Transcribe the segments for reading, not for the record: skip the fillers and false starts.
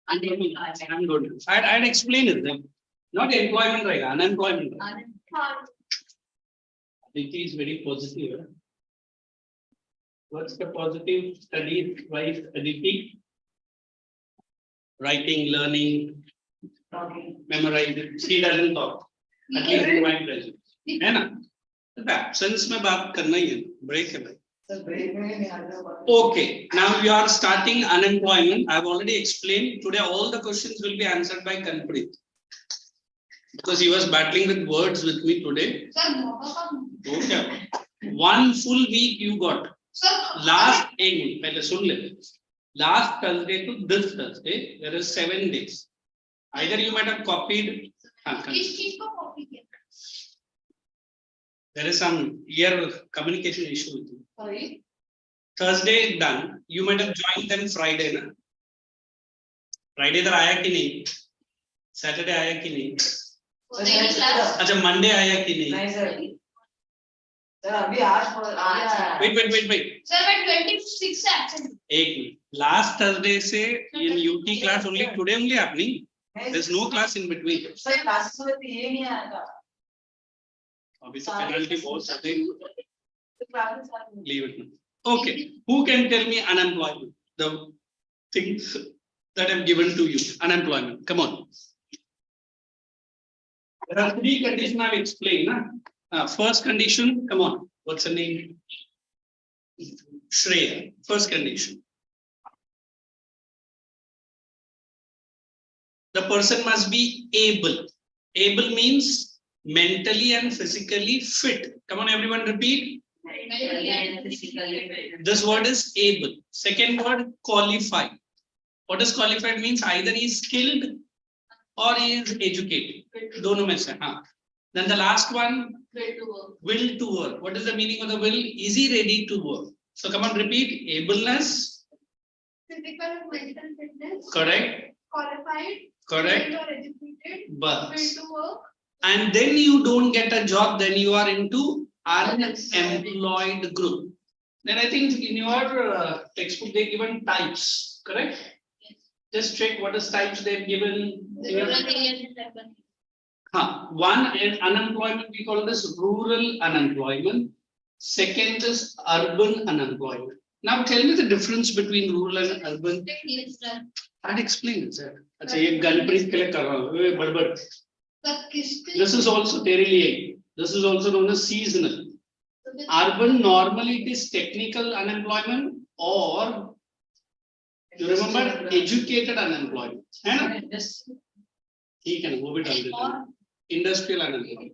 Unemployment. I'd explain it then. Not employment, right? Unemployment. It is very positive. What's the positive? Studies, wise, editing, writing, learning, memorizing. She doesn't talk. At least in my presence. है ना? तो absence में बात करना ही है. Break है भाई. Okay, now you are starting unemployment. I have already explained. Today all the questions will be answered by Kanprit. Because he was battling with words with me today. Okay. One full week you got. Last last Thursday to this Thursday, there is 7 days. Either you might have copied. There is some ear communication issue with you. Sorry. Thursday done. You might have joined them Friday. Na? Friday there आया कि नहीं? Saturday आया कि नहीं? अच्छा Monday आया कि नहीं? नहीं sir. Sir अभी आज Wait. Sir मैं 26 absent. एक मिनट. Last Thursday से in UT class only today only happening. There's no class in between. Sir classes में तो ये नहीं आया था. अभी तो penalty बहुत ज़्यादा है. Leave it. Okay. Who can tell me unemployment? The things that I've given to you. Unemployment. Come on. There are 3 conditions I've explained. First condition, come on. What's the name? Shreya. First condition. The person must be able. Able means mentally and physically fit. Come on, everyone, repeat. This word is able. Second word, qualified. What does qualified means? Either he is skilled or he is educated. Dono mein se, haan. Then the last one, will to work. What is the meaning of the will? Is he ready to work? So come on, repeat. Ableness. Physical and mental fitness. Correct. Qualified. Correct. Or educated. But. Will to work. And then you don't get a job, then you are into unemployed group. Then I think in your textbook they given types, correct? Yes. Just check what is types they've given. One is unemployment, we call this rural unemployment. Second is urban unemployment. Now tell me the difference between rural and urban. I'll explain it, sir. This is also this is also known as seasonal. Urban normally it is technical unemployment or you remember educated unemployment. Industrial unemployment.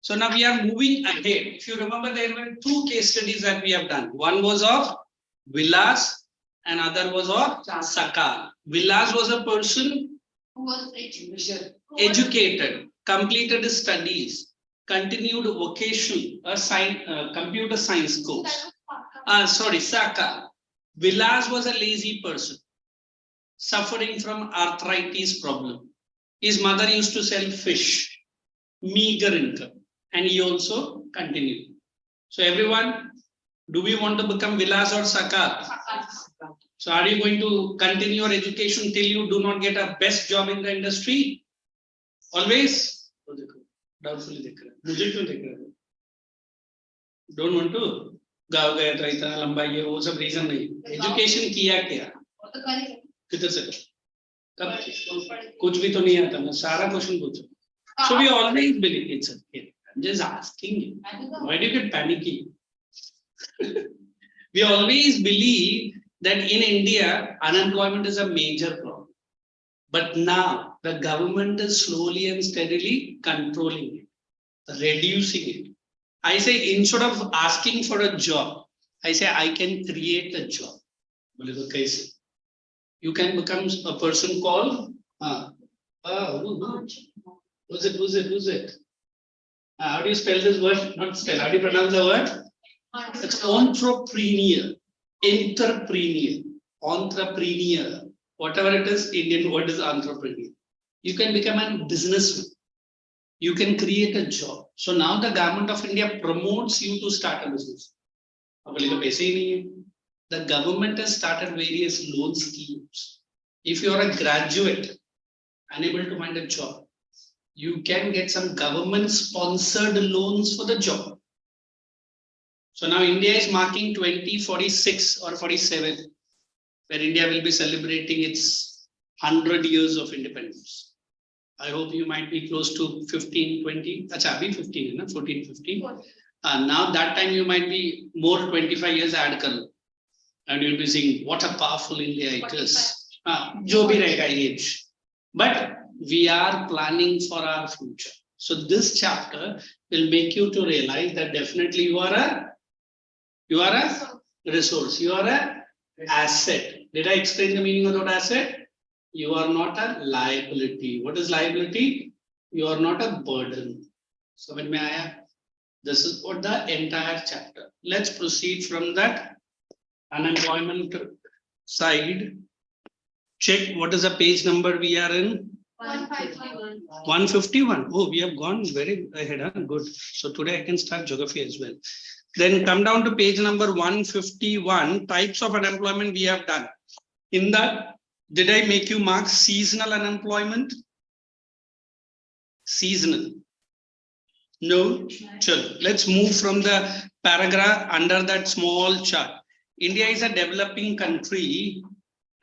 So now we are moving ahead. If you remember, there were 2 case studies that we have done. One was of Vilas and other was of Sakar. Vilas was a person who was educated, completed his studies, continued vocation, a computer science course. Sakar. Vilas was a lazy person, suffering from arthritis problem. His mother used to sell fish, meager income, and he also continued. So everyone, do we want to become Vilas or Sakar? So are you going to continue your education till you do not get a best job in the industry? Always? Doubtfully. Don't want to? गाँव गया था इतना लंबा ये वो सब reason नहीं. Education किया क्या? किधर से? कब? कुछ भी तो नहीं आता. मैं सारा क्वेश्चन पूछूं. So we always believe it's okay. I'm just asking you. Why do you get panicky? We always believe that in India, unemployment is a major problem. But now the government is slowly and steadily controlling it, reducing it. I say instead of asking for a job, I say I can create a job. You can become a person called who's it? How do you spell this word? Not spell. How do you pronounce the word? It's entrepreneur. Entrepreneur. Whatever it is, Indian word is entrepreneur. You can become a businessman. you can create a job. So now the government of India promotes you to start a business. The government has started various loan schemes. If you are a graduate, unable to find a job, you can get some government sponsored loans for the job. So now India is marking 2046 or 47, where India will be celebrating its 100 years of independence. I hope you might be close to 15, 20. Acha, abhi 15, 14, 15. Now that time you might be more 25 years add kar. And you'll be saying, what a powerful India it is. Jo bhi rahega age. But we are planning for our future. So this chapter will make you to realize that definitely you are a resource, you are an asset. Did I explain the meaning of that asset? You are not a liability. What is liability? You are not a burden. So when this is what the entire chapter. Let's proceed from that unemployment side. Check what is the page number we are in. 151. 151. Oh, we have gone very ahead. Huh? Good. So today I can start geography as well. Then come down to page number 151. Types of unemployment we have done. In that, did I make you mark seasonal unemployment? Seasonal. No. Sure. Let's move from the paragraph under that small chart. India is a developing country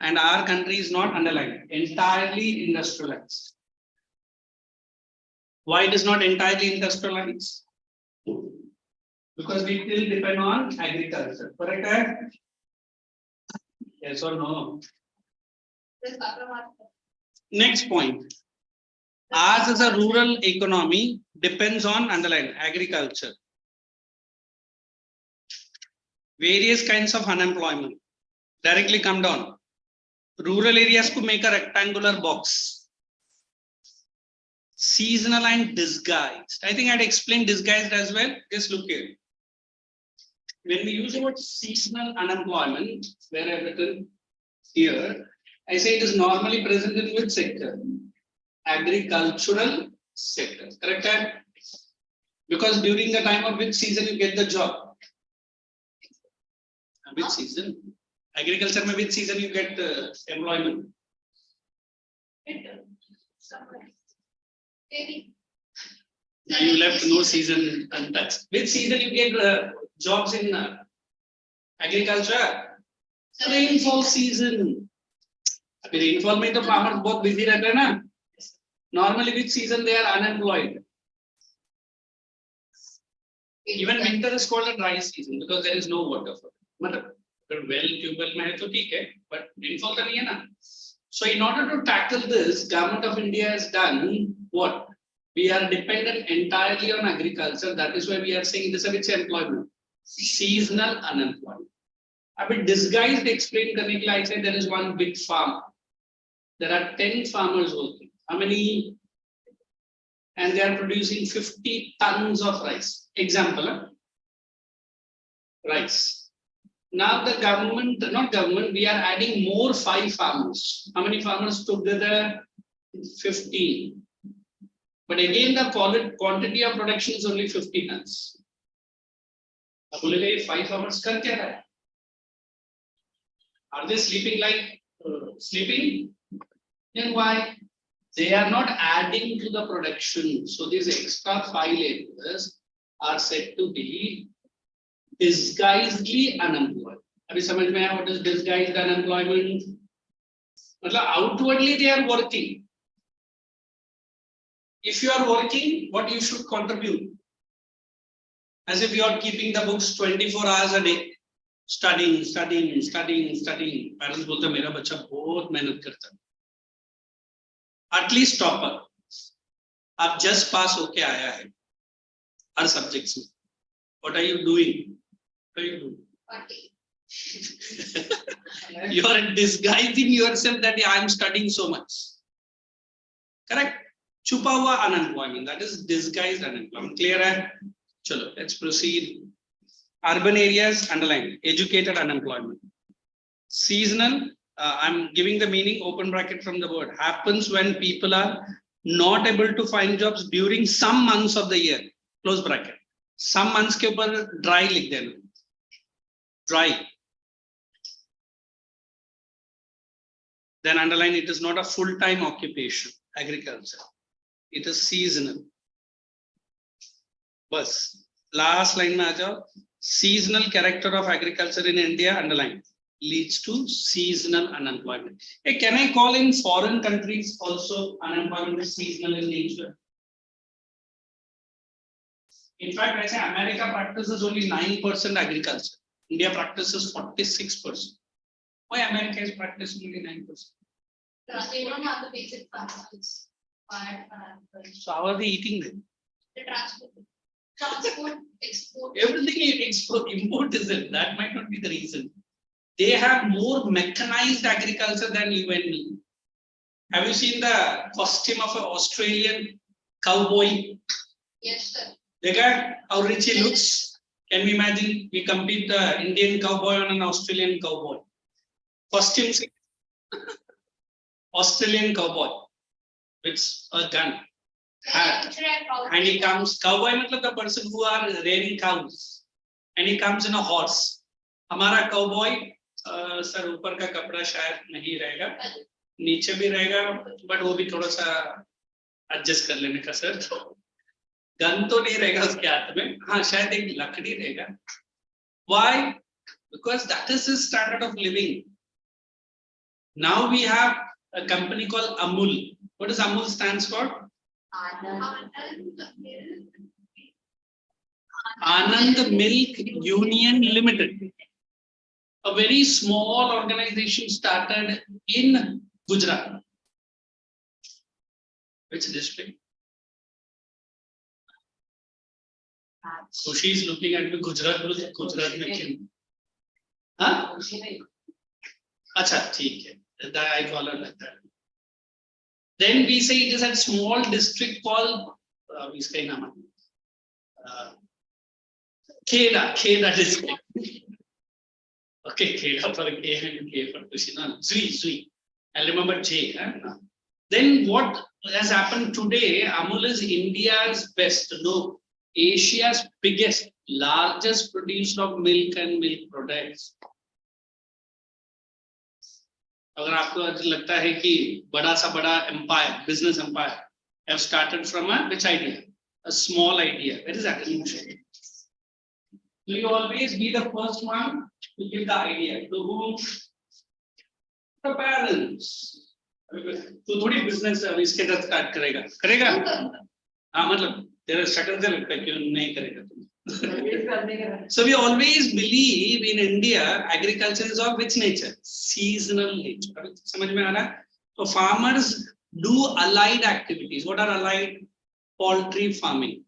and our country is not underlined, entirely industrialized. Why it is not entirely industrialized? Because we still depend on agriculture. Correct? Yes or no? Next point. Ours as a rural economy depends on underline agriculture. Various kinds of unemployment. Directly come down. Rural areas could make a rectangular box. Seasonal and disguised. I think I'd explained disguised as well. Just look here. When we use the word seasonal unemployment, where I've written here, I say it is normally present in which sector? Agricultural sector. Correct? Because during the time of which season you get the job? Which season? Agriculture, mein which season you get employment? Now you left no season untouched. Which season you get jobs in agriculture? Rainfall season. Rainfall mein to farmers both busy rehte hain na. Normally which season they are unemployed? Even winter is called a dry season because there is no water for it. Well, tubewell mein hai to theek hai, but rainfall to nahi hai na. So in order to tackle this, Government of India has done what? We are dependent entirely on agriculture. That is why we are saying this is which employment? Seasonal unemployment. A bit disguised explain karne ke liye I say there is one big farm. There are 10 farmers working. How many? And they are producing 50 tons of rice. Example, rice. Now the government, not government, we are adding more 5 farmers. How many farmers together? 15. But again, the quantity of production is only 50 tons. अब बोलेगा 5 farmers कर क्या रहा है? Are they sleeping like sleeping? Then why? They are not adding to the production. So these extra 5 laborers are said to be disguisedly unemployed. Abhi samajh mein aaya what is disguised unemployment? Matlab outwardly they are working. If you are working, what you should contribute? As if you are keeping the books 24 hours a day, studying. Parents bolte mera bacha bahut mehnat karta hai. At least topper. Ab just pass hoke aaya hai. Har subjects mein. What are you doing? What are you doing? You are disguising yourself that I am studying so much. Correct? Chupa hua unemployment. That is disguised unemployment. Clear hai? Chalo, let's proceed. Urban areas, underline. Educated unemployment. Seasonal, I'm giving the meaning, open bracket from the word. Happens when people are not able to find jobs during some months of the year, close bracket. Some months के ऊपर dry लिख देना, dry. Then underline, it is not a full-time occupation, agriculture. It is seasonal. Bus. Last line में आ जाओ. Seasonal character of agriculture in India, underline, leads to seasonal unemployment. Hey, can I call in foreign countries also unemployment is seasonal in nature? In fact, I say America practices only 9% agriculture. India practices 46%. Why America is practicing only 9%? They don't have the basic functions. So how are they eating then? The transport, export. Everything you export, import isn't. That might not be the reason. They have more mechanized agriculture than you and me. Have you seen the costume of an Australian cowboy? Yes, sir. Look at how rich he looks. Can we imagine we compete the Indian cowboy on an Australian cowboy? Costumes, Australian cowboy with a gun. And he comes, cowboy means the person who are rearing cows. And he comes in a horse. हमारा cowboy, sir ऊपर का कपड़ा शायद नहीं रहेगा, नीचे भी रहेगा, but वो भी थोड़ा सा adjust कर लेने का सर. गन तो नहीं रहेगा उसके हाथ में, हाँ शायद एक लकड़ी रहेगा. Why? Because that is his standard of living. Now we have a company called Amul. What does Amul stands for? Anand Milk Union Limited. A very small organization started in Gujarat. Which district? So she is looking at me, Gujarat में क्यों? हाँ? अच्छा ठीक है. That I call her like that. Then we say it is a small district called इसका ही नाम है Kheda district. Okay, Kheda for K and K for Kushina. Zui. I remember J. Then what has happened today? Amul is India's best, no, Asia's biggest, largest producer of milk and milk products. अगर आपको लगता है कि बड़ा सा बड़ा empire, business empire, have started from a which idea? A small idea. Where is that? So you always be the first one to give the idea. To whom? The parents. तो थोड़ी business इसके साथ start करेगा? हाँ मतलब तेरा शक्ल से लगता है कि नहीं करेगा तुम. So we always believe in India, agriculture is of which nature? Seasonal nature. समझ में आ रहा है? So farmers do allied activities. What are allied? Poultry farming,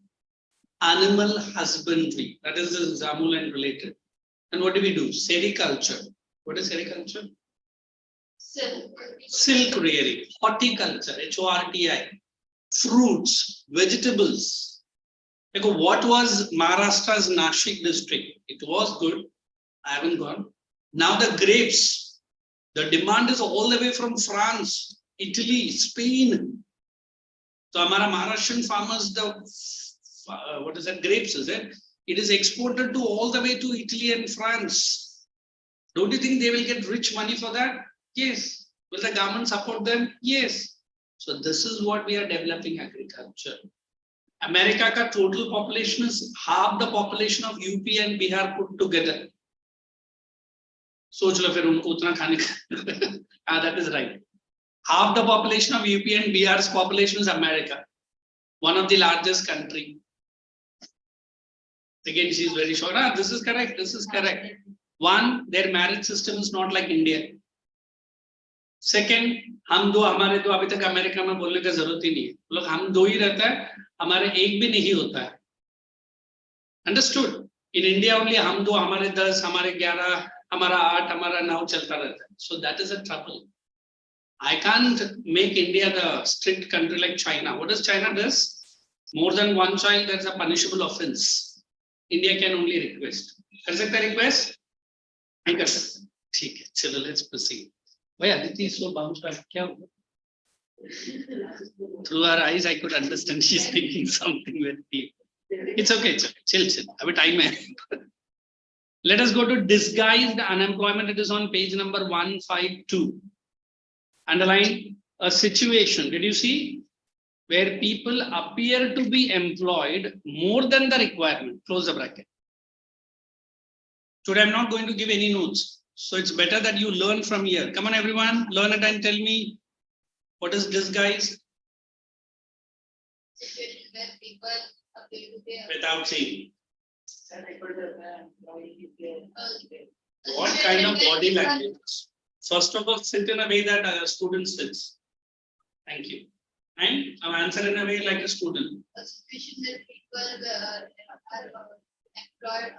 animal husbandry. That is the Zamul and related. And what do we do? Sericulture. What is sericulture? Silk rearing, horticulture, HORTI, fruits, vegetables. What was Maharashtra's Nashik district? It was good. I haven't gone. Now the grapes. The demand is all the way from France, Italy, Spain. So our Maharashtrian farmers, what is that? Grapes, is it? It is exported to all the way to Italy and France. Don't you think they will get rich money for that? Yes. Will the government support them? Yes. So this is what we are developing agriculture. America का total population is half the population of UP and Bihar put together. सोच लो फिर उनको उतना खाने का. That is right. Half the population of UP and Bihar's population is America, one of the largest country. Again, she is very sure. This is correct. This is correct. One, their marriage system is not like India. Second, हम दो हमारे दो अभी तक America में बोलने का जरूरत ही नहीं है. लोग हम दो ही रहता है, हमारे एक भी नहीं होता है. Understood? In India only हम दो, हमारे 10, हमारे 11, हमारा 8, हमारा 9 चलता रहता है. So that is a trouble. I can't make India the strict country like China. What does China does? More than one child, that's a punishable offense. India can only request. कर सकता है request? नहीं कर सकता. ठीक है, चलो let's proceed. भाई अदिति इसको bounce back क्या होगा? Through her eyes, I could understand she's thinking something very deep. It's okay. Chill. Abhi time hai. Let us go to disguised unemployment. It is on page number 152. Underline a situation. Did you see? Where people appear to be employed more than the requirement. Close the bracket. Today I'm not going to give any notes. So it's better that you learn from here. Come on, everyone, learn it and tell me what is disguised. Situation where people appear to be Without saying. uh, What kind of body language? First of all, sit in a way that a student sits. Thank you. And answer in a way like a student. a situation where people are employed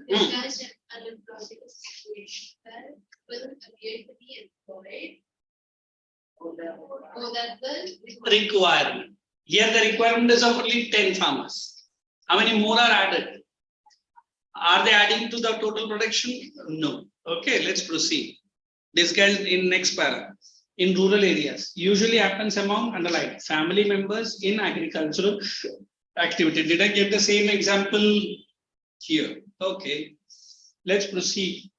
disguised and unemployed in a situation where people appear to be employed more than the Requirement. Here the requirement is of only 10 farmers. How many more are added? Are they adding to the total production? No. Okay, let's proceed. Disguised in next para. In rural areas, usually happens among underline family members in agricultural activity. Did I give the same example here? Okay, let's proceed.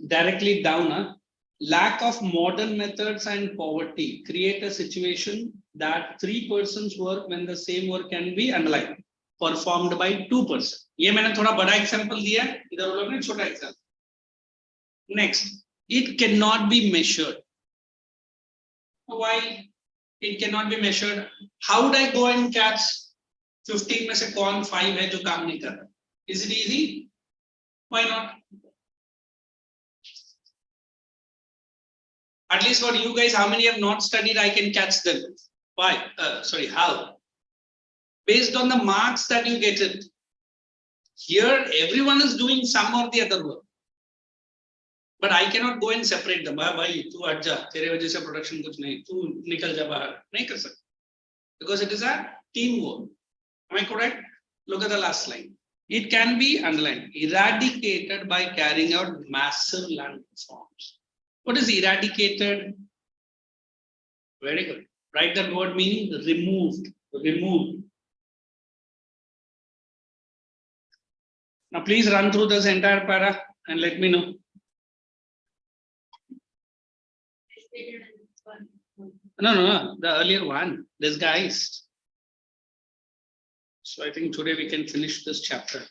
Directly down, lack of modern methods and poverty create a situation that 3 persons work when the same work can be underlined performed by 2 persons. ये मैंने थोड़ा बड़ा example दिया है, इधर वो लोग ने छोटा example. Next, it cannot be measured. Why it cannot be measured? How would I go and catch 15 में से कौन 5 है जो काम नहीं कर रहा? Is it easy? Why not? At least for you guys, how many have not studied? I can catch them. Why? Sorry, how? Based on the marks that you get it. Here, everyone is doing some or the other work. But I cannot go and separate them. Bhai, tu hट जा, तेरे वजह से production कुछ नहीं, तू निकल जा बाहर, नहीं कर सकते. Because it is a teamwork. Am I correct? Look at the last line. It can be underlined, eradicated by carrying out massive land reforms. What is eradicated? Very good. Write that word meaning removed. Removed. Now please run through this entire para and let me know. No, the earlier one, disguised. So I think today we can finish this chapter.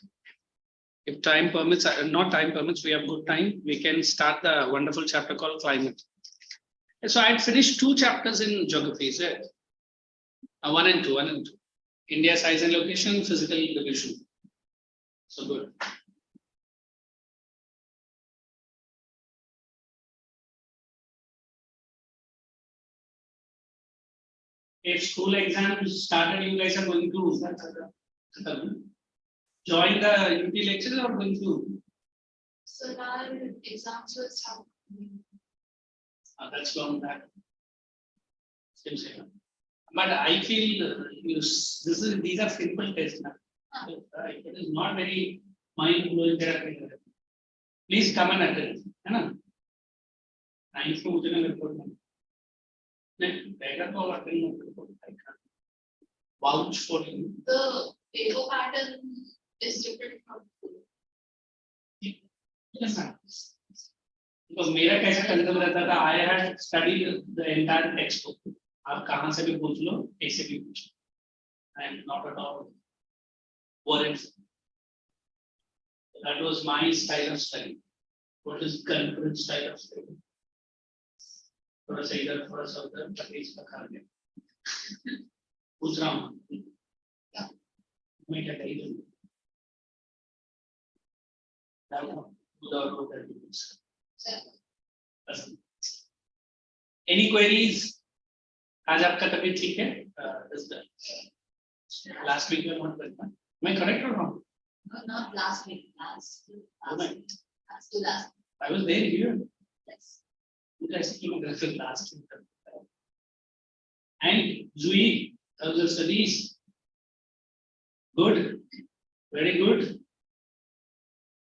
If time permits, not time permits, we have good time, we can start the wonderful chapter called climate. So I had finished 2 chapters in geography, is it? 1 and 2. India size and location, physical division. So good. If school exams started, you guys are going to join the UT lectures or going to? so now exams will start. That's long back. But I feel these are simple tests now. It is not very mind blowing therapy. Please come and attend. Science को मुझे ना report करना. नहीं, better तो attend report. I can't vouch for you. The paper pattern is different from Yes, ma'am. Because मेरा कैसा concept रहता था, I had studied the entire textbook. आप कहाँ से भी पूछ लो, कैसे भी पूछ लो. I am not at all worried. That was my style of study. What is current style of study? थोड़ा सा इधर, थोड़ा सा उधर, तकलीफ का खा गया. पूछ रहा हूँ. मैं क्या करी Any queries? आज आपका तबीयत ठीक है? Last week में बहुत करता. मैं correct or wrong? no, not last week, last Right. to last. I was there here. Yes. You guys came aggressive last week. And Zui, how's your studies? Good. Very good.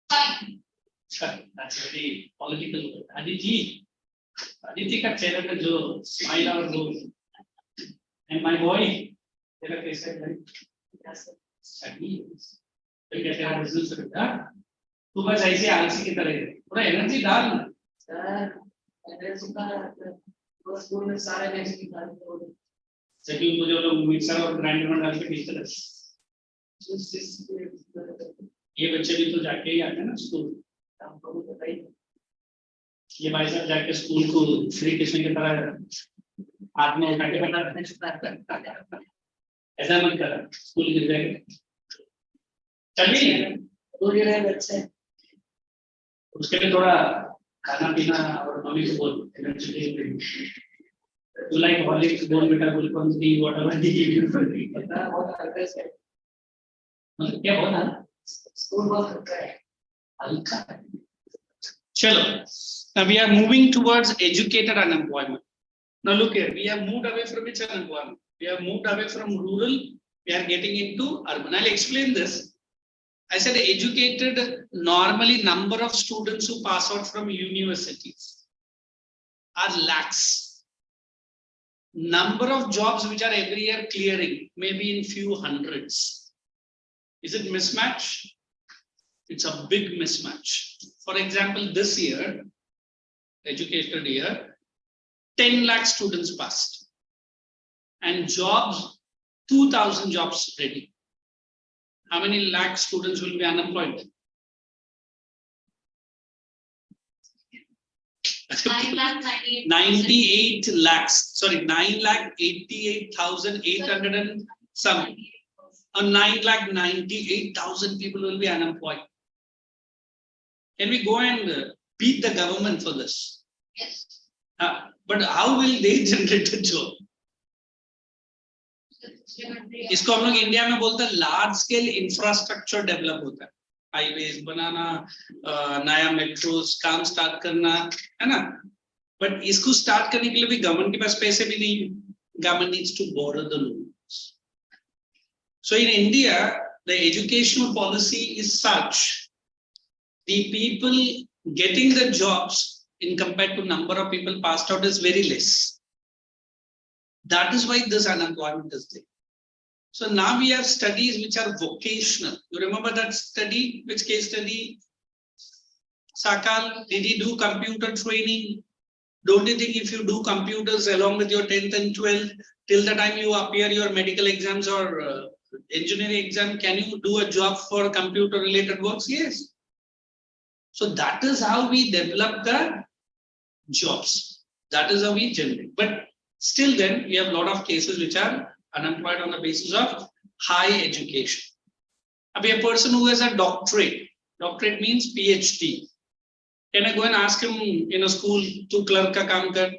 Fine. That's very political. Aditi, Aditi का चेहरा का जो smile और वो and my boy तेरा कैसा है भाई? सही तो क्या तेरा बिजनेस करता? तू बस ऐसे आलसी की तरह है थोड़ा एनर्जी डाल ना स्कूल में सारे नेक्स्ट की बात सही मुझे लोग मिक्सर और ग्राइंडर में डाल के पीसते रहते ये बच्चे भी तो जाके ही आते हैं ना स्कूल ये भाई साहब जाके स्कूल को श्री कृष्ण की तरह हाथ में उठा के बैठा ऐसा मत कर स्कूल गिर जाएगा चलिए बच्चे उसके लिए थोड़ा खाना पीना और मम्मी को बोल तू लाइक हॉर्लिक्स बोल बेटा ग्लूकोन डी व्हाटएवर डी पता बहुत अग्रेसिव है मतलब क्या होना स्कूल बहुत हल्का है हल्का चलो now we are moving towards educated unemployment. Now look here, we have moved away from which unemployment? We have moved away from rural, we are getting into urban. I'll explain this. I said educated, normally number of students who pass out from universities are lakhs. Number of jobs which are every year clearing, maybe in few hundreds. Is it mismatch? It's a big mismatch. For example, this year, educated year, 10 lakh students passed and jobs, 2,000 jobs ready. How many lakh students will be unemployed? 98 lakhs, sorry, 9,88,800 and some. 9,98,000 people will be unemployed. Can we go and beat the government for this? Yes. But how will they generate a job? इसको हम लोग India में बोलते हैं large scale infrastructure develop होता है highways बनाना नया metros काम स्टार्ट करना है ना बट इसको स्टार्ट करने के लिए भी गवर्नमेंट के पास पैसे भी नहीं government needs to borrow the loans so in India the educational policy is such the people getting the jobs in compared to number of people passed out is very less. That is why this unemployment is there. So now we have studies which are vocational. You remember that study? Which case study? Sakal, did he do computer training? Don't you think if you do computers along with your 10th and 12th, till the time you appear your medical exams or engineering exam, can you do a job for computer related works? Yes. So that is how we develop the jobs. That is how we generate. But still then, we have a lot of cases which are unemployed on the basis of high education. Now, a person who has a doctorate, doctorate means PhD. Can I go and ask him in a school to clerk ka kaam kar?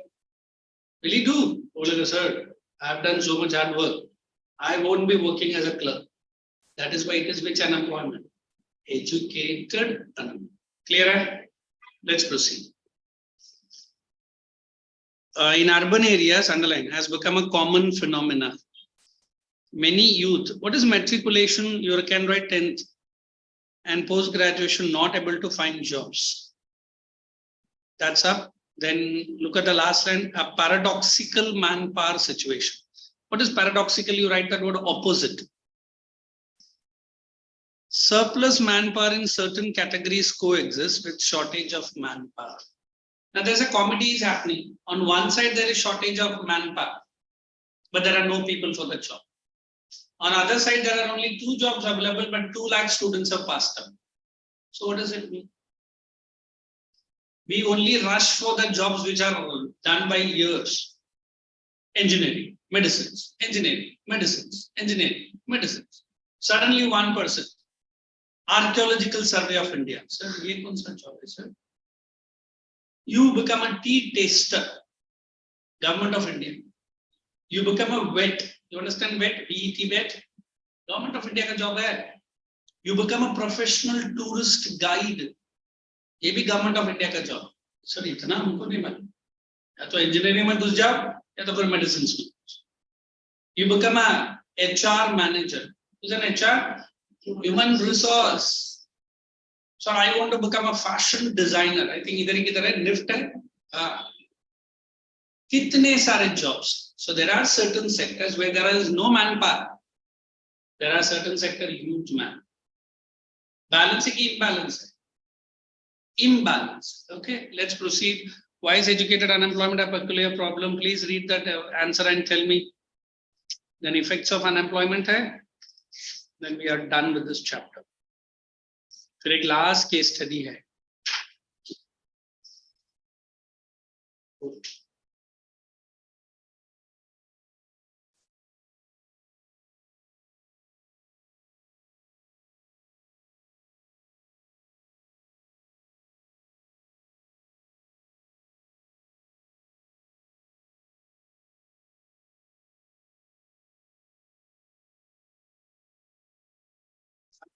Will he do? Oh, sir, I have done so much hard work. I won't be working as a clerk. That is why it is which unemployment? Educated unemployment. Clear? Let's proceed. In urban areas, underline, has become a common phenomena. Many youth, what is matriculation? You can write 10th and post-graduation not able to find jobs. That's up. Then look at the last line, a paradoxical manpower situation. What is paradoxical? You write that word opposite. Surplus manpower in certain categories coexist with shortage of manpower. Now there's a comedy is happening. On one side, there is shortage of manpower, but there are no people for the job. On the other side, there are only 2 jobs available, but 2 lakh students have passed out. So what does it mean? We only rush for the jobs which are done by years. Engineering, medicines, engineering, medicines, engineering, medicines. Suddenly one person. Archaeological Survey of India. Sir, ये कौन सा job है sir? You become a tea taster. Government of India. You become a vet. You understand vet? VET vet. Government of India का job है. You become a professional tourist guide. ये भी Government of India का job. Sir, इतना हमको नहीं मालूम. या तो engineering में घुस जाओ या तो फिर medicines में. You become a HR manager. Who's an HR? Human resource. So I want to become a fashion designer. I think इधर ही किधर है निफ्ट है कितने सारे jobs. So there are certain sectors where there is no manpower. There are certain sector huge man. Balance ki imbalance. Imbalance. Okay, let's proceed. Why is educated unemployment a peculiar problem? Please read that answer and tell me. Then effects of unemployment hai. Then we are done with this chapter. फिर एक last case study है.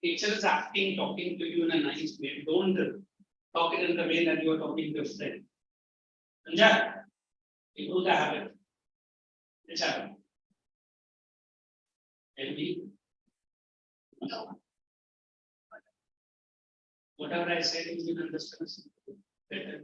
Teacher is acting, talking to you in a nice way. Don't talk it in the way that you are talking to a friend. Anja, you do the habit. Which habit? Tell me. No. Whatever I said, you will understand. Better.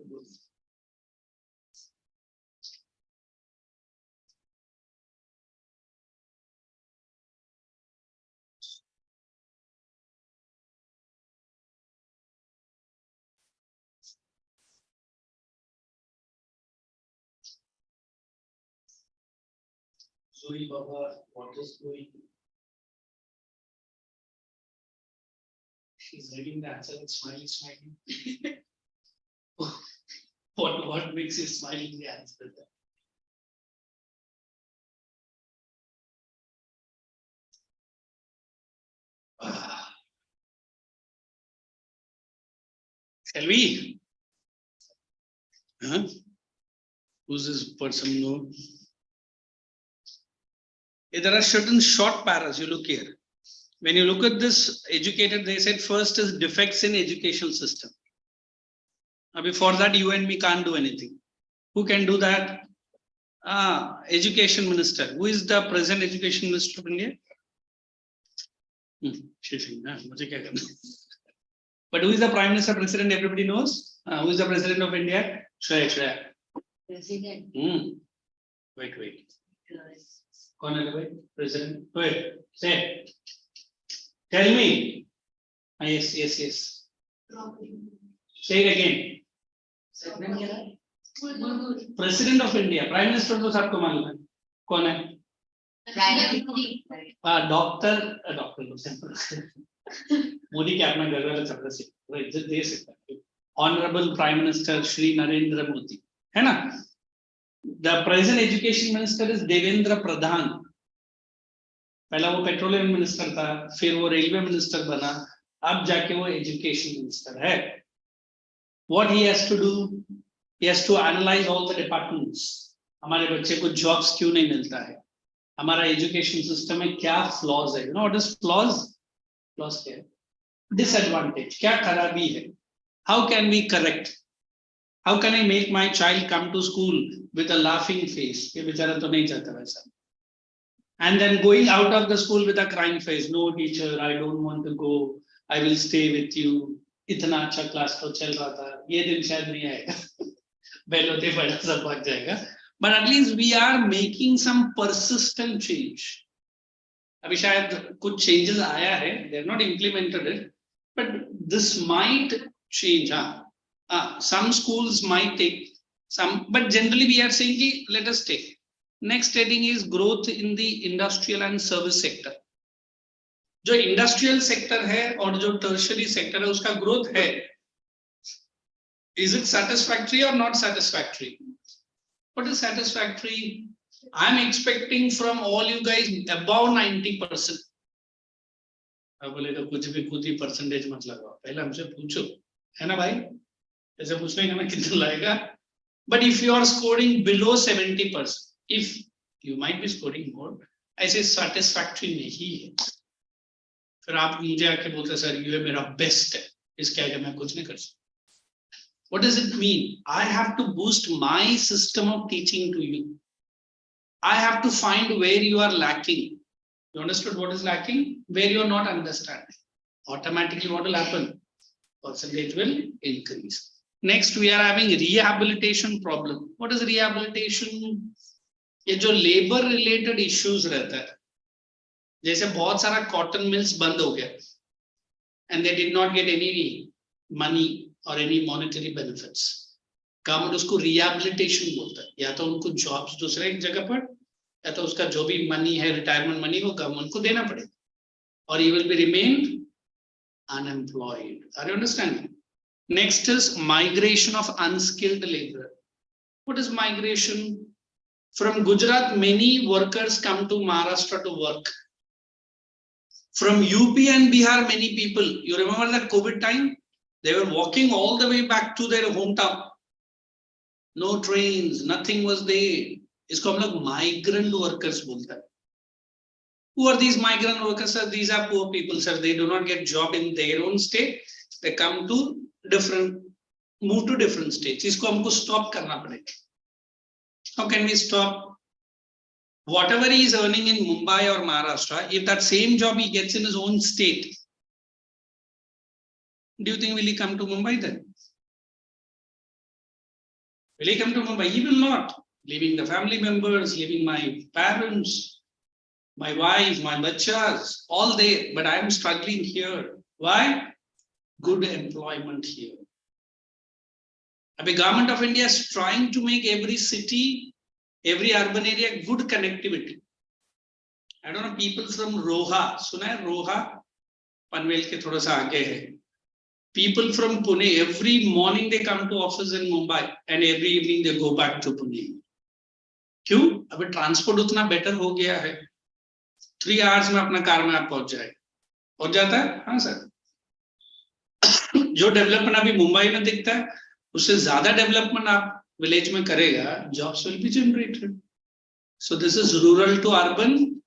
Sorry, Baba, what is going on? She's reading the answer and smiling. What makes you smiling the answer? Shall we? Huh? Who's this person? No. There are certain short paras. You look here. When you look at this educated, they said first is defects in education system. Now before that, you and me can't do anything. Who can do that? Education minister. Who is the present education minister of India? But who is the prime minister president? Everybody knows. Who is the president of India? Shreya. President. Wait. कौन है भाई president? Wait, say. Tell me. Yes. Say it again. President of India. Prime minister तो सबको मालूम है. कौन है? Doctor Modi के अपना घर वाला चक्र से इज्जत दे सकता है. Honourable prime minister Shri Narendra Modi है ना. The present education minister is Devendra प्रधान. पहला वो पेट्रोलियम मिनिस्टर था, फिर वो रेलवे मिनिस्टर बना, अब जाके वो एजुकेशन मिनिस्टर है. What he has to do? He has to analyze all the departments. हमारे बच्चे को jobs क्यों नहीं मिलता है? हमारा एजुकेशन सिस्टम में क्या फ्लॉज है? You know what is flaws? Flaws क्या है? Disadvantage. क्या खराबी है? How can we correct? How can I make my child come to school with a laughing face? ये बेचारा तो नहीं चाहता वैसा. And then going out of the school with a crying face. No teacher, I don't want to go. I will stay with you. इतना अच्छा class तो चल रहा था. ये दिन शायद नहीं आएगा. बेलोते बड़ा सब भाग जाएगा. But at least we are making some persistent change. अभी शायद कुछ changes आया है. They have not implemented it, but this might change. Some schools might take some, but generally we are saying कि let us take. Next heading is growth in the industrial and service sector. जो industrial sector है और जो tertiary sector है उसका growth है. Is it satisfactory or not satisfactory? What is satisfactory? I am expecting from all you guys above 90%. अब बोलेगा कुछ भी खुद ही percentage मत लगाओ. पहले हमसे पूछो, है ना भाई? ऐसे पूछने का ना कितना लाएगा? But if you are scoring below 70%, if you might be scoring more, ऐसे satisfactory नहीं है. फिर आप मुझे आके बोलते सर ये मेरा best है, इसके आगे मैं कुछ नहीं कर सकता. What does it mean? I have to boost my system of teaching to you. I have to find where you are lacking. You understood what is lacking? Where you are not understanding. Automatically what will happen? Percentage will increase. Next, we are having rehabilitation problem. What is rehabilitation? ये जो labor related issues रहता है, जैसे बहुत सारा cotton mills बंद हो गया, and they did not get any money or any monetary benefits. Government उसको rehabilitation बोलता है, या तो उनको jobs दूसरे एक जगह पर, या तो उसका जो भी money है retirement money वो गवर्नमेंट को देना पड़ेगा, or he will be remained unemployed. Are you understanding? Next is migration of unskilled labor. What is migration? From Gujarat, many workers come to Maharashtra to work. From UP and Bihar, many people, you remember that COVID time? They were walking all the way back to their hometown. No trains, nothing was there. इसको हम लोग migrant workers बोलते हैं. Who are these migrant workers, sir? These are poor people, sir. They do not get job in their own state. They come to move to different states. इसको हमको stop करना पड़ेगा. How can we stop? Whatever he is earning in Mumbai or Maharashtra, if that same job he gets in his own state, do you think will he come to Mumbai then? Will he come to Mumbai? He will not. Leaving the family members, leaving my parents, my wife, my bachas, all there. But I am struggling here. Why? Good employment here. The government of India is trying to make every city, every urban area good connectivity. I don't know, people from Roha, सुना है Roha, Panvel के थोड़ा सा आगे है. People from Pune, every morning they come to office in Mumbai and every evening they go back to Pune. क्यों? अभी transport उतना बेटर हो गया है. 3 hours में अपना कार में आप पहुंच जाए. पहुंच जाता है? हाँ सर. जो डेवलपमेंट अभी मुंबई में दिखता है, उससे ज्यादा डेवलपमेंट आप विलेज में करेगा, jobs will be generated. So this is rural to urban.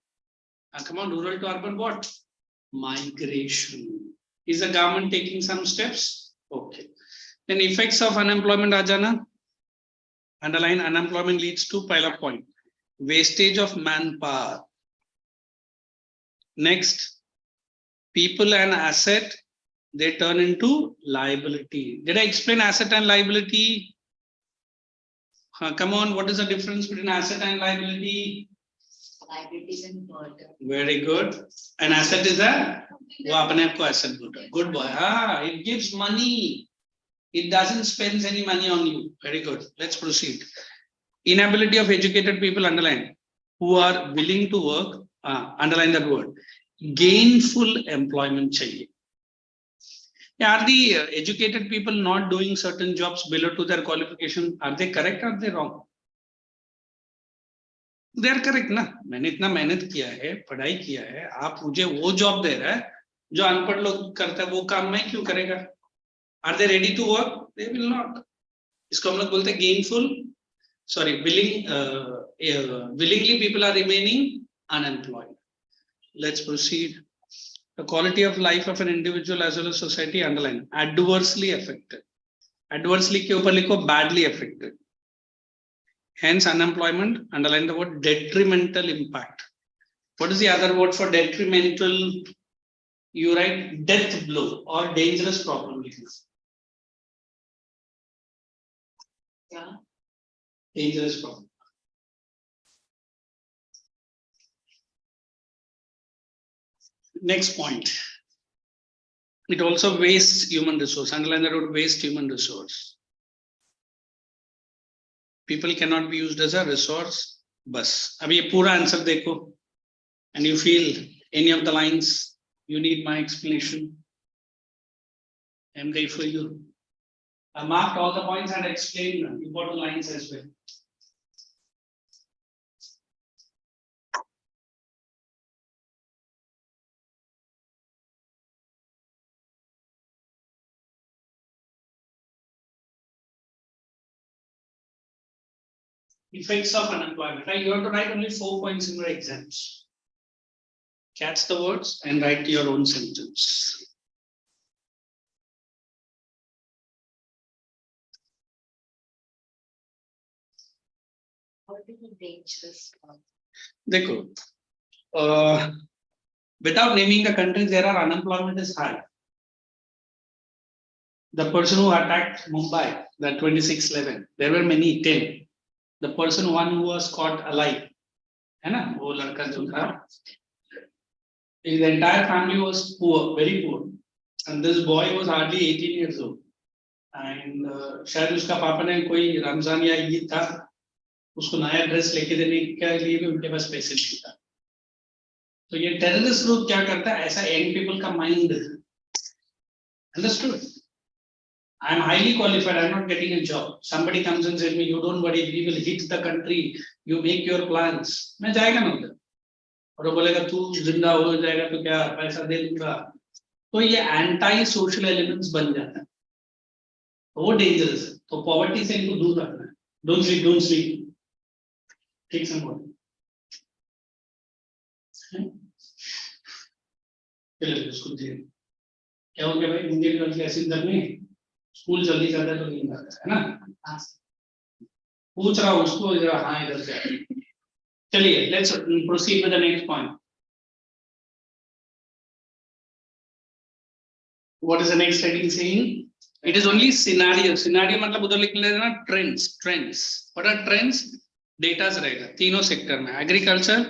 Come on, rural to urban what? Migration. Is the government taking some steps? Okay. Then effects of unemployment, Ajana. Underline, unemployment leads to pile-up point. Wastage of manpower. Next, people and asset, they turn into liability. Did I explain asset and liability? Come on, what is the difference between asset and liability? Liability is in burden. Very good. An asset is a वो अपने आप को asset बोलता है. Good boy. It gives money. It doesn't spend any money on you. Very good. Let's proceed. Inability of educated people, underline, who are willing to work. Underline that word. Gainful employment चाहिए. Are the educated people not doing certain jobs below to their qualification? Are they correct or are they wrong? They are correct ना. मैंने इतना मेहनत किया है, पढ़ाई किया है, आप मुझे वो जॉब दे रहा है जो अनपढ़ लोग करता है, वो काम मैं क्यों करेगा? Are they ready to work? They will not. इसको हम लोग बोलते हैं gainful. Sorry, willingly people are remaining unemployed. Let's proceed. The quality of life of an individual as well as society, underline, adversely affected. Adversely के ऊपर लिखो badly affected. Hence unemployment, underline the word detrimental impact. What is the other word for detrimental? You write death blow or dangerous problem. Yeah. Dangerous problem. Next point. It also wastes human resource. Underline that word, waste human resource. People cannot be used as a resource. Bus. अब ये पूरा answer देखो. And you feel any of the lines you need my explanation. I'm going for you. I marked all the points and explained important lines as well. Effects of unemployment. Right? You have to write only 4 points in your exams. Catch the words and write your own sentence. What is the dangerous one? देखो, without naming the countries, there are unemployment is high. The person who attacked Mumbai, the 26/11, there were many 10. The person one who was caught alive, है ना, वो लड़का जो था, his entire family was poor, very poor, and this boy was hardly 18 years old. And शायद उसका पापा ने कोई रमजान या ईद था, उसको नया ड्रेस लेके देने के लिए भी उनके पास पैसे नहीं था. तो ये टेररिस्ट ग्रुप क्या करता है, ऐसा यंग पीपल का mind. Understood? I am highly qualified. I am not getting a job. Somebody comes and says me, "You don't worry, we will hit the country. You make your plans." मैं जाएगा ना उधर, और वो बोलेगा तू जिंदा हो जाएगा तो क्या पैसा दे दूंगा. तो ये एंटी सोशल एलिमेंट्स बन जाता है, वो डेंजरस है. तो पॉवर्टी से इनको दूर रखना है. Don't sleep. ठीक से बोल. चलिए उसको दे. क्या हो गया भाई, इंडियन गर्ल की ऐसी करनी, स्कूल जल्दी जाता है तो नींद आता है ना. पूछ रहा हूँ उसको इधर. हाँ इधर से. चलिए let's proceed with the next point. What is the next heading saying? It is only scenario. Scenario मतलब उधर लिख लेना trends. What are trends? Datas रहेगा तीनों सेक्टर में. Agriculture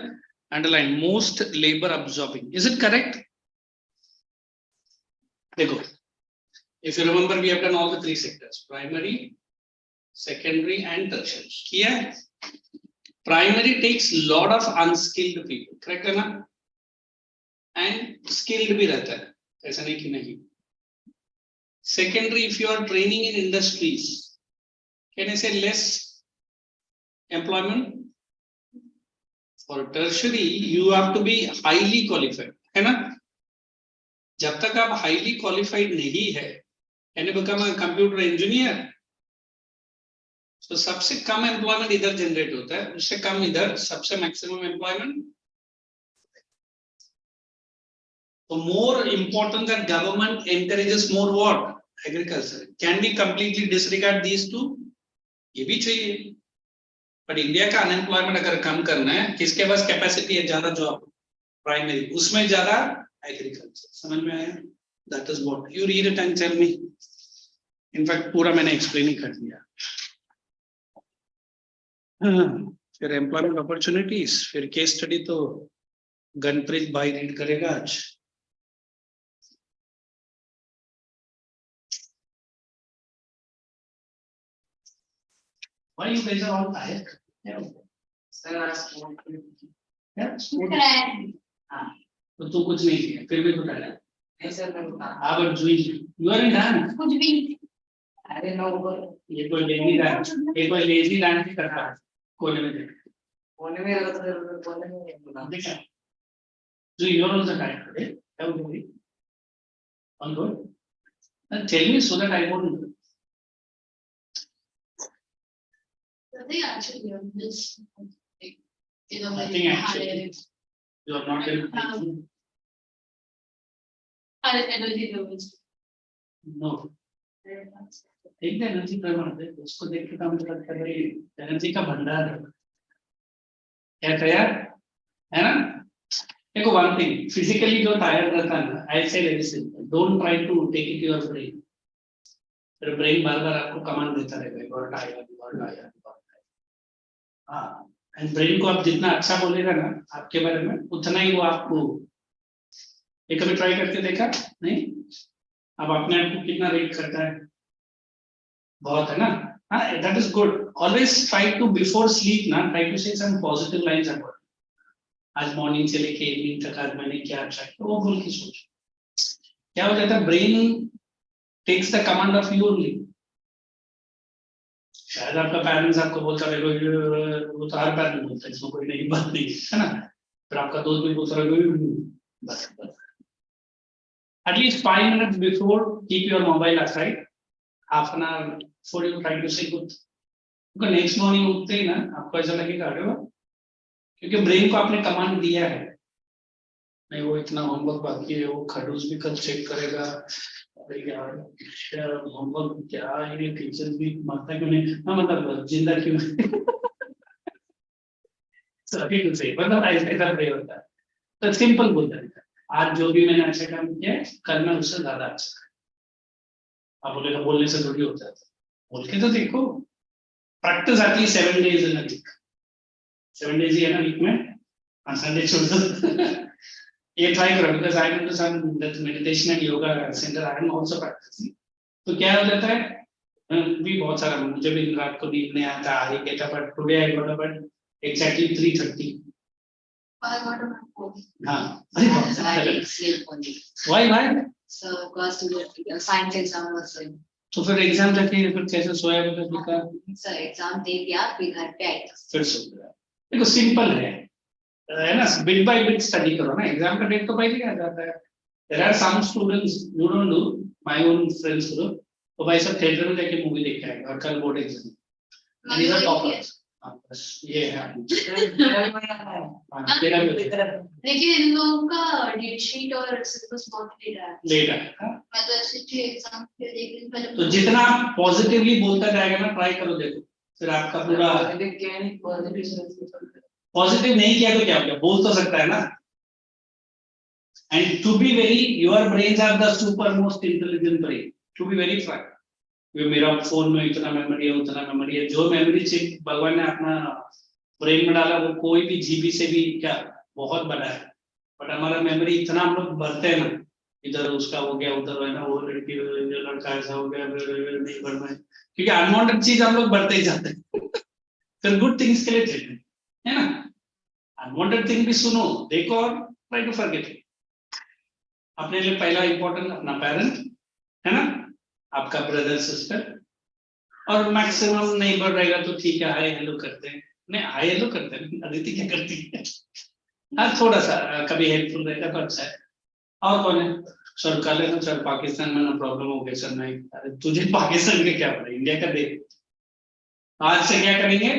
underline most labour absorbing. Is it correct? देखो, if you remember we have done all the three sectors: primary, secondary and tertiary. किया है. Primary takes lot of unskilled people, correct है ना, and skilled भी रहता है, ऐसा नहीं कि नहीं. Secondary, if you are training in industries, can I say less employment? For tertiary you have to be highly qualified, है ना. जब तक आप हाईली क्वालिफाइड नहीं है, यानी बिकम अ कंप्यूटर इंजीनियर, तो सबसे कम एम्प्लॉयमेंट इधर जनरेट होता है, उससे कम इधर, सबसे मैक्सिमम एम्प्लॉयमेंट. तो more important that government encourages more what? Agriculture. Can be completely disregard these two? ये भी चाहिए. बट इंडिया का अनएम्प्लॉयमेंट अगर कम करना है, किसके पास कैपेसिटी है ज्यादा जॉब? प्राइमरी, उसमें ज्यादा एग्रीकल्चर. समझ में आया? That is what you read it and tell me. In fact पूरा मैंने एक्सप्लेन ही कर दिया. फिर एम्प्लॉयमेंट अपॉर्चुनिटीज, फिर केस स्टडी तो गनप्रीत भाई रीड करेगा आज. Why you guys are all tired? तो तू कुछ नहीं किया फिर भी तो टायर्ड है. अब you are in dance. कुछ भी. अरे नो, ये कोई लेजी डांस, ये कोई लेजी डांस ही करता है. कोने में देख, कोने में देखा. So you are also tired today. How do you? All good. Then tell me so that I won't. Nothing actually on this. You know, Nothing actually. You are not able to. higher energy levels. No. एक energy प्रमाण है, उसको देख के काम करता है. Energy का भंडार है. क्या तैयार है ना. देखो वन थिंग, फिजिकली जो टायर्ड रहता है ना, I say very simple, don't try to take it your brain. फिर ब्रेन बार बार आपको कमांड देता रहेगा, और टायर्ड. हाँ, एंड ब्रेन को आप जितना अच्छा बोलेगा ना आपके बारे में, उतना ही वो आपको. ये कभी ट्राई करके देखा नहीं? अब अपने आप को कितना रेट करता है? बहुत है ना. हाँ, that is good. Always try to before sleep ना, try to say some positive lines about आज मॉर्निंग से लेके इवनिंग तक आज मैंने क्या अच्छा है, तो वो बोल के सोच. क्या हो जाता है, brain takes the command of you only. शायद आपका पेरेंट्स आपको बोलता रहेगा, वो तो हर पेरेंट बोलता है, इसमें कोई नई बात नहीं है ना. फिर आपका दोस्त भी बोलता रहेगा, बस. At least 5 minutes before, keep your mobile aside. Half an hour before you try to say good. क्योंकि नेक्स्ट मॉर्निंग उठते ही ना आपको ऐसा लगेगा, अरे वाह, क्योंकि ब्रेन को आपने कमांड दिया है. नहीं वो इतना होमवर्क बाकी है, वो खडूस भी कल चेक करेगा. अरे यार होमवर्क क्या है, टीचर्स भी मारता क्यों नहीं, हाँ मतलब जिंदा क्यों नहीं. सभी कुछ सही, मतलब ऐसा नहीं होता है. तो सिंपल बोलता है, आज जो भी मैंने अच्छा काम किया, कल मैं उससे ज्यादा अच्छा. आप बोलेगा बोलने से थोड़ी होता है, बोल के तो देखो। प्रैक्टिस आती है 7 days in a week, 7 days ही है ना वीक में, हाँ संडे छोड़ दो। ये ट्राई करो, because I am to some that meditation and yoga centre, I am also practicing. तो क्या हो जाता है, भी बहुत सारा, मुझे भी रात को नींद नहीं आता, I get up but today I got up at exactly 3:30. I got a phone. हाँ, अरे बाप रे, I sleep only. why? So because to the science exam was in. तो फिर एग्जाम जाके फिर कैसे सोया का So exam दे दिया फिर घर पे आई. फिर सो गया। देखो सिंपल है ना, बिट बाय बिट स्टडी करो ना, एग्जाम का डेट तो पहले ही आ जाता है। There are some students you don't do, my own friends group, तो भाई सब थिएटर में जाके मूवी देख के आएगा और कल board exam and is a topper. बस ये है तेरा भी लेकिन इन लोगों का डेट शीट और सिलेबस बहुत लेट है। लेट है, हाँ? मतलब एसएससी एग्जाम के एक दिन पहले। तो जितना आप पॉजिटिवली बोलता जाएगा ना, ट्राई करो, देखो फिर आपका पूरा पॉजिटिव नहीं किया तो क्या हो गया, बोल तो सकता है ना। And to be very, your brains are the super most intelligent brain, to be very frank. मेरा फोन में इतना मेमोरी है, उतना मेमोरी है, जो मेमोरी चिप भगवान ने अपना ब्रेन में डाला वो कोई भी जीबी से भी क्या बहुत बड़ा है। बट हमारा मेमोरी इतना हम लोग भरते हैं ना, इधर उसका हो गया, उधर है ना, वो लड़की लड़का ऐसा हो गया, नहीं भरना है, क्योंकि अनवांटेड चीज हम लोग भरते ही जाते हैं। फिर गुड थिंग्स के लिए थे, है ना, अनवांटेड थिंग भी सुनो, देखो और ट्राई टू फॉरगेट। अपने लिए पहला इंपॉर्टेंट अपना पेरेंट, है ना, आपका ब्रदर सिस्टर, और मैक्सिमम नहीं बढ़ रहेगा तो ठीक है, हाय हेलो करते हैं, नहीं हाय हेलो करते हैं, अदिति क्या करती है, हाँ थोड़ा सा कभी हेल्पफुल रहेगा तो अच्छा है। और कौन है, सर कल है ना सर पाकिस्तान में ना प्रॉब्लम हो गया सर, नहीं अरे तुझे पाकिस्तान के क्या पड़ा, इंडिया का देख। आज से क्या करेंगे,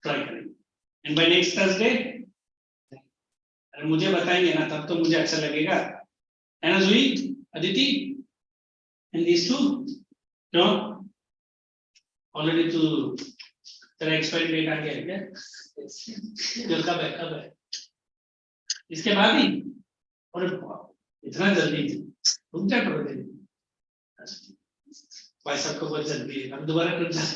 ट्राई करेंगे, एंड बाय नेक्स्ट थर्सडे अरे मुझे बताएंगे ना, तब तो मुझे अच्छा लगेगा, है ना जुई, Aditi and these two, no already to तेरा एक्सपायरी डेट आ गया है क्या, कब है इसके बाद ही, और इतना जल्दी तुम क्या करोगे, भाई सबको बहुत जल्दी है, अब दोबारा कर जाए।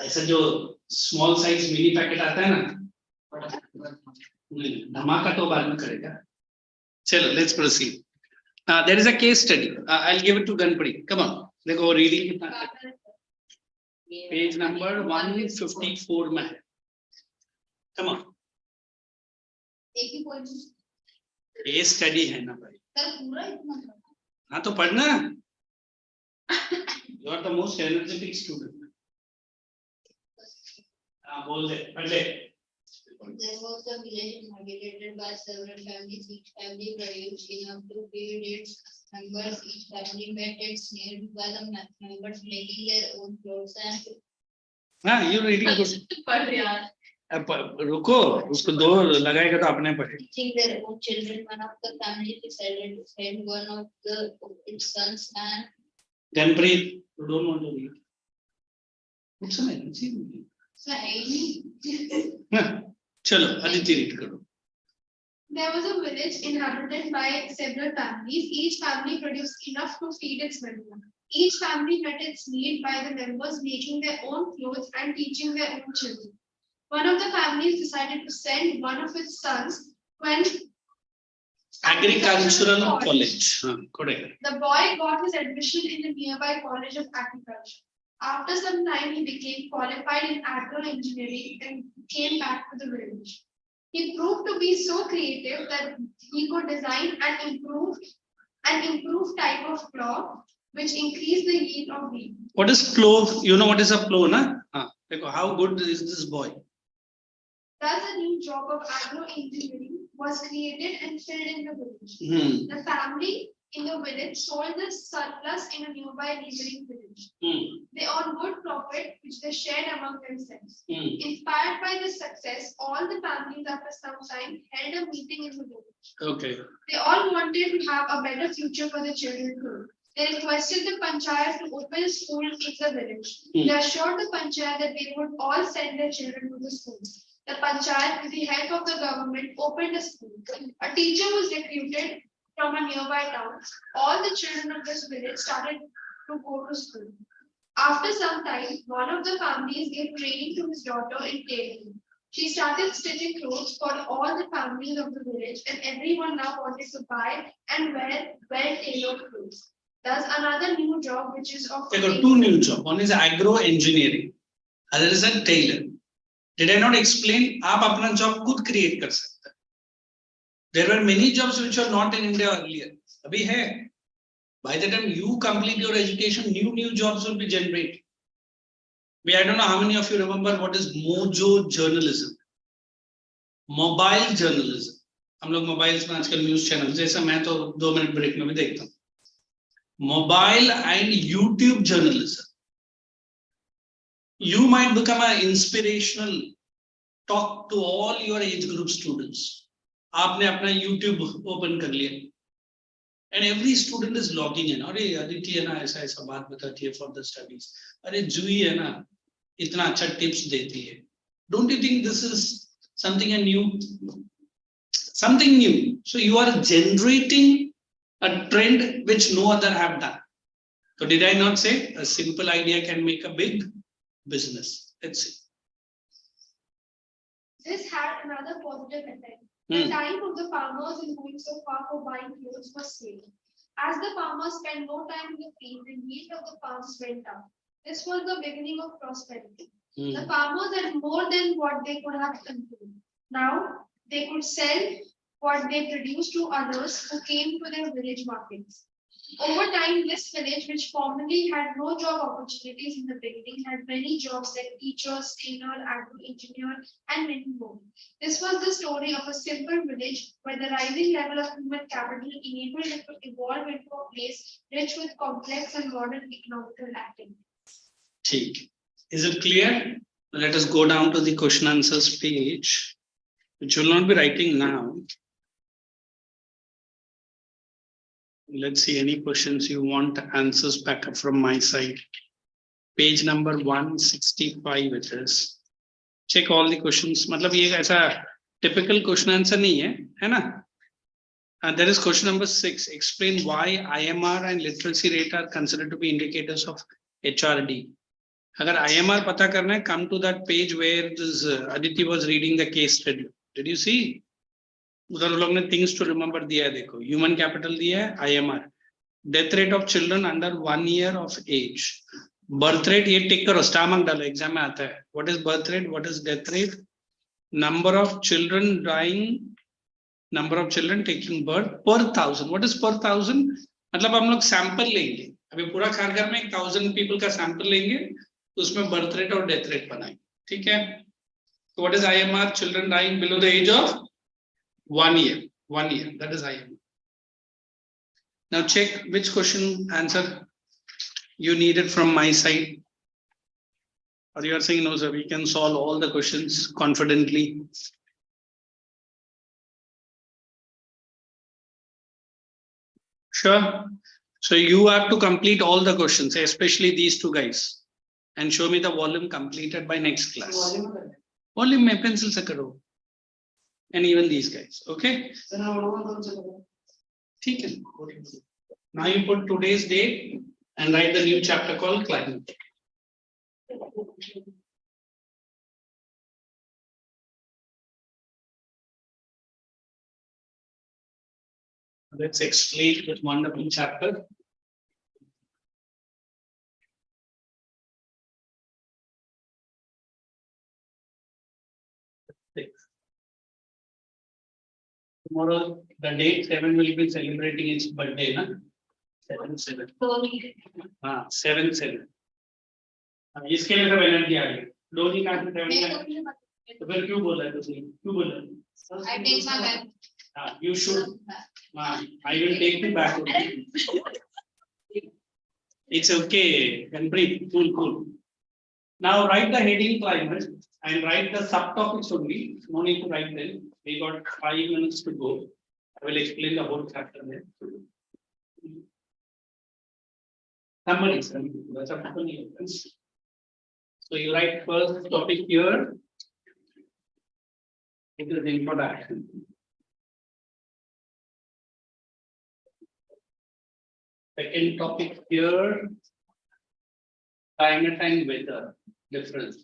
ऐसा जो स्मॉल साइज मिनी पैकेट आता है ना, धमाका तो बाद में करेगा। चलो let's proceed. There is a case study. I'll give it to Ganpati. Come on. देखो रीडिंग कितना है? पेज नंबर 154 में है। Come on. एक ही पॉइंट केस स्टडी है ना भाई। सर पूरा इतना हाँ तो पढ़ना। You are the most energetic student. हाँ बोल दे, पढ़ ले। There was a village inhabited by several families. Each family produced enough to feed its members. Each family met its needs by the members making their own clothes and. हाँ you reading good. पढ़ यार. अब रुको, उसको दो लगाएगा तो अपने पढ़े। Teaching their own children, one of the families decided to send one of its sons and. Ganpati, you don't want to read. Put some energy in it. Say. चलो अदिति रीड करो। There was a village inhabited by several families. Each family produced enough to feed its members. Each family met its need by the members making their own clothes and teaching their own children. One of the families decided to send one of its sons to an agricultural college. Correct. The boy got his admission in the nearby College of Agriculture. After some time, he became qualified in agro-engineering and came back to the village. He proved to be so creative that he could design an improved type of plow, which increased the yield of wheat. What is plow? You know what is a plow, na? How good is this boy? Thus, a new job of agro-engineering was created and filled in the village. The family in the village sold the surplus in a nearby neighboring village. They earned good profit, which they shared among themselves. Inspired by this success, all the families after some time held a meeting in the village. Okay. They all wanted to have a better future for their children too. They requested the panchayat to open a school in the village. They assured the panchayat that they would all send their children to the school. The panchayat, with the help of the government, opened a school. A teacher was recruited from a nearby town, all the children of this village started to go to school. After some time, one of the families gave training to his daughter in tailoring. She started stitching clothes for all the families of the village, and everyone now wanted to buy and wear well-tailored clothes. Thus, another new job which is of There are two new jobs. One is agro engineering, other is a tailor. Did I not explain? आप अपना job खुद create कर सकते हैं. There were many jobs which were not in India earlier. अभी है. By the time you complete your education, new jobs will be generated. I don't know how many of you remember what is mojo journalism, mobile journalism. हम लोग mobiles में आजकल news channel जैसा मैं तो 2 minute break में भी देखता हूँ. Mobile and YouTube journalism. You might become an inspirational talk to all your age group students. आपने अपना YouTube open कर लिया. And every student is logging in. अरे अदिति है ना ऐसा बात बताती है for the studies. अरे जुई है ना इतना अच्छा tips देती है. Don't you think this is something new? Something new. So you are generating a trend which no other have done. So did I not say a simple idea can make a big business? Let's see. This had another positive effect. The time of the farmers in going so far for buying clothes was saved. As the farmers spent no time in the field, the yield of the farms went up. This was the beginning of prosperity. The farmers had more than what they could have consumed. Now they could sell what they produced to others who came to their village markets. Over time, this village, which formerly had no job opportunities in the beginning, had many jobs like teachers, tailor, agro-engineer, and many more. This was the story of a simple village where the rising level of human capital enabled it to evolve into a place rich with complex and modern economical activities. Is it clear? Let us go down to the question answers page, which will not be writing now. Let's see any questions you want answers back up from my side. Page number 165 it is. Check all the questions. मतलब ये ऐसा typical question answer नहीं है ना? There is question number 6. Explain why IMR and literacy rate are considered to be indicators of HRD. अगर IMR पता करना है, come to that page where this Aditi was reading the case study. Did you see? उधर लोग ने things to remember दिया है. देखो human capital दिया है, IMR, death rate of children under 1 year of age, birth rate ये टिक करो, स्टार मार्क डालो, एग्जाम में आता है. What is birth rate? What is death rate? Number of children dying, number of children taking birth per 1000. What is per 1000? मतलब हम लोग sample लेंगे. अभी पूरा खारघर में 1000 people का सैंपल लेंगे, तो उसमें बर्थ रेट और डेथ रेट बनाएंगे. ठीक है. So what is IMR? Children dying below the age of 1 year. 1 year. That is IMR. Now check which question answer you needed from my side. Or you are saying no, sir, we can solve all the questions confidently. Sure. So you have to complete all the questions, especially these two guys, and show me the volume completed by next class. Volume में pencil से करो. And even these guys, okay? ठीक है. Now you put today's date and write the new chapter called climate. Let's explain this wonderful chapter. Tomorrow, the date 7 will be celebrating its birthday, na? 7/7. 7/7. इसके लिए सब energy आ गई. Downey कहाँ से 7 है? तो फिर क्यों बोला है तुमने? क्यों बोला? I take my bag. You should. I will take you back. It's okay. Can breathe. Cool. Now write the heading climate and write the subtopics only. No need to write them. We got 5 minutes to go. I will explain the whole chapter there. Summary. That's a funny. So you write first topic here. It is introduction. Second topic here, climate and weather difference.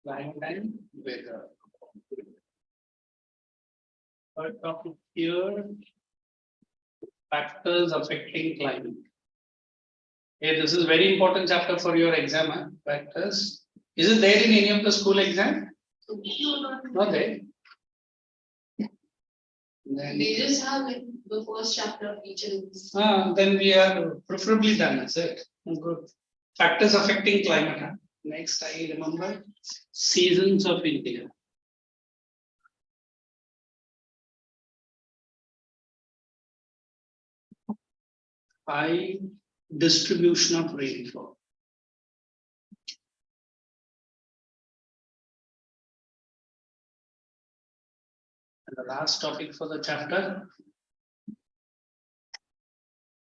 Climate and weather. Third topic here, factors affecting climate. Okay, this is very important chapter for your exam. Factors. Is it there in any of the school exam? Not there. Then, They just have like the first chapter of each of these. then we are preferably done. That's it. Good. Factors affecting climate. Next, I remember seasons of India. Five, distribution of rainfall. And the last topic for the chapter,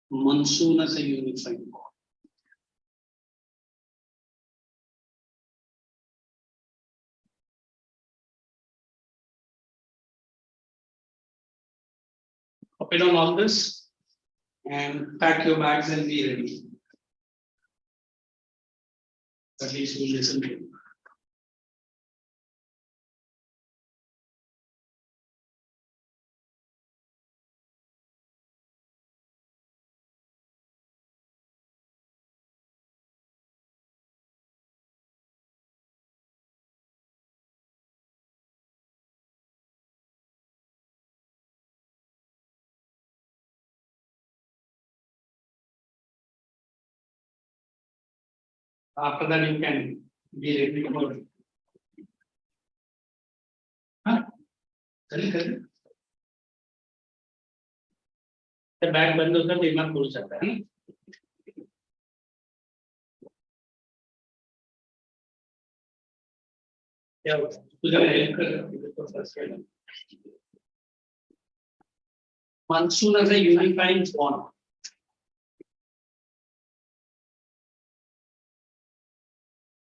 monsoon as a unifying body. Copy on all this and pack your bags and be ready. At least you listen to it. After that, you can be ready for it. करें तो bag बंद होता है दिमाग खुल जाता है ना क्या होता है तुझे हेल्प कर monsoon as a unifying bond.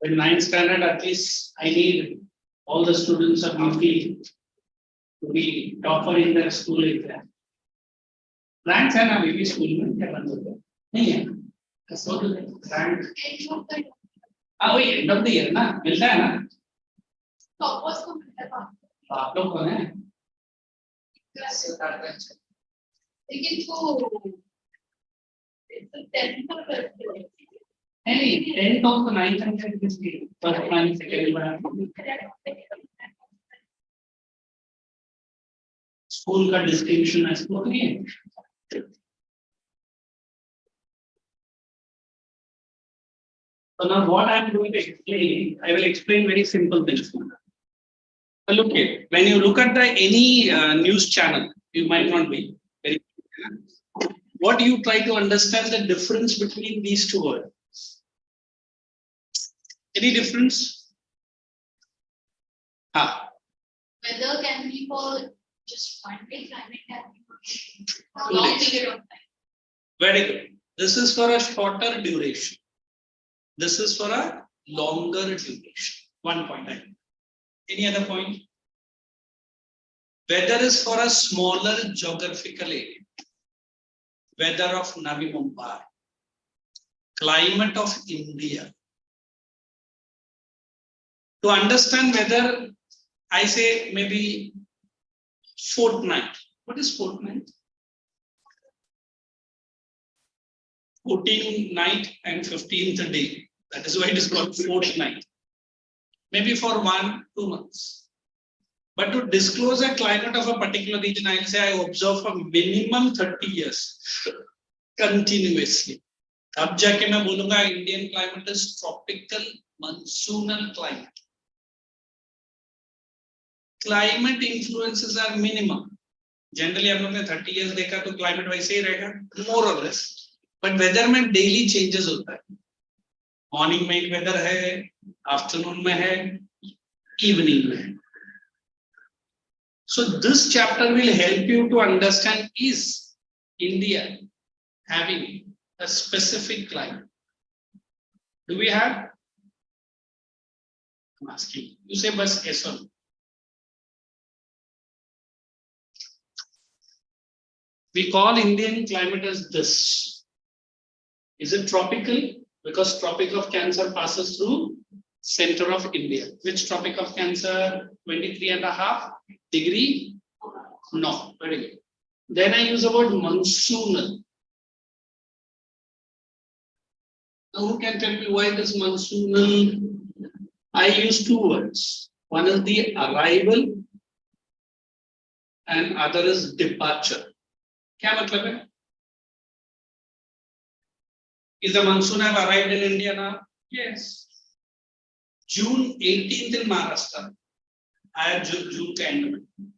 In 9th standard, at least I need all the students of UP to be topper in their school exam. Ranks है ना UP school में क्या बंद होता है नहीं है कसो तो rank वही end of the year ना मिलता है ना टॉपर्स को मिलता है आप लोग कौन है लेकिन वो नहीं 10th of the 9th and 10th first line second school का distinction है school नहीं है so now what I am going to explain, I will explain very simple things. So look here, when you look at the any news channel, you might not be very. What you try to understand the difference between these two words? Any difference? Weather can be for just one day, climate can be for a long period of time. Very good. This is for a shorter duration. This is for a longer duration. 1 point. Any other point? Weather is for a smaller geographical area. Weather of Navi Mumbai. Climate of India. To understand weather, I say maybe fortnight. What is fortnight? 14th night and 15th day. That is why it is called fortnight. Maybe for 1-2 months. But to disclose a climate of a particular region, I will say I observe for minimum 30 years continuously. अब जाके मैं बोलूँगा Indian climate is tropical monsoonal climate. Climate influences are minimum. Generally हम लोग ने 30 years देखा तो climate वैसे ही रहेगा more or less. But weather में daily changes होता है. Morning में एक weather है, afternoon में है, evening में है. So this chapter will help you to understand is India having a specific climate. Do we have? I'm asking. You say bus yes or no. We call Indian climate as this. Is it tropical? Because Tropic of Cancer passes through center of India. Which Tropic of Cancer? 23.5 degree? No, very good. Then I use the word monsoonal. Now who can tell me why it is monsoonal? I use two words. One is the arrival and other is departure. क्या मतलब है? Is the monsoon have arrived in India now? Yes. June 18th in Maharashtra. I have June के end में.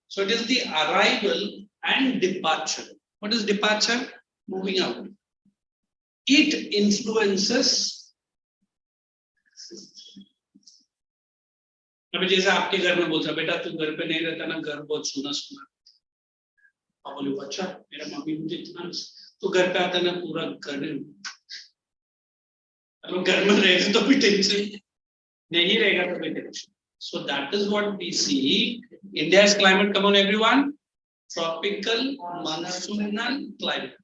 So it is the arrival and departure. What is departure? Moving out. It influences. अभी जैसे आपके घर में बोलता बेटा तू घर पे नहीं रहता ना घर बहुत सुना सुना अब बोले अच्छा मेरा मम्मी मुझे इतना तो घर पे आता ना पूरा घर अगर घर में रहेगा तो भी टेंशन नहीं रहेगा तो भी tension so that is what we see India's climate come on everyone tropical monsoonal climate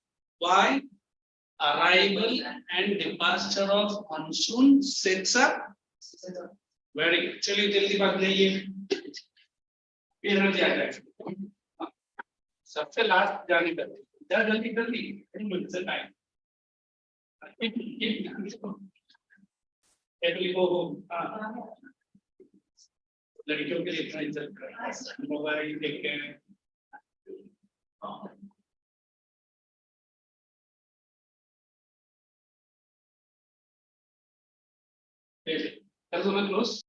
why arrival and departure of monsoon sets up very good. चलिए जल्दी बात लेंगे फिर हम क्या करें सबसे लास्ट जाने का जल्दी जल्दी मुझसे टाइम लड़कियों के लिए इतना इज्जत कर मोबाइल देख के कर दो मैं क्लोज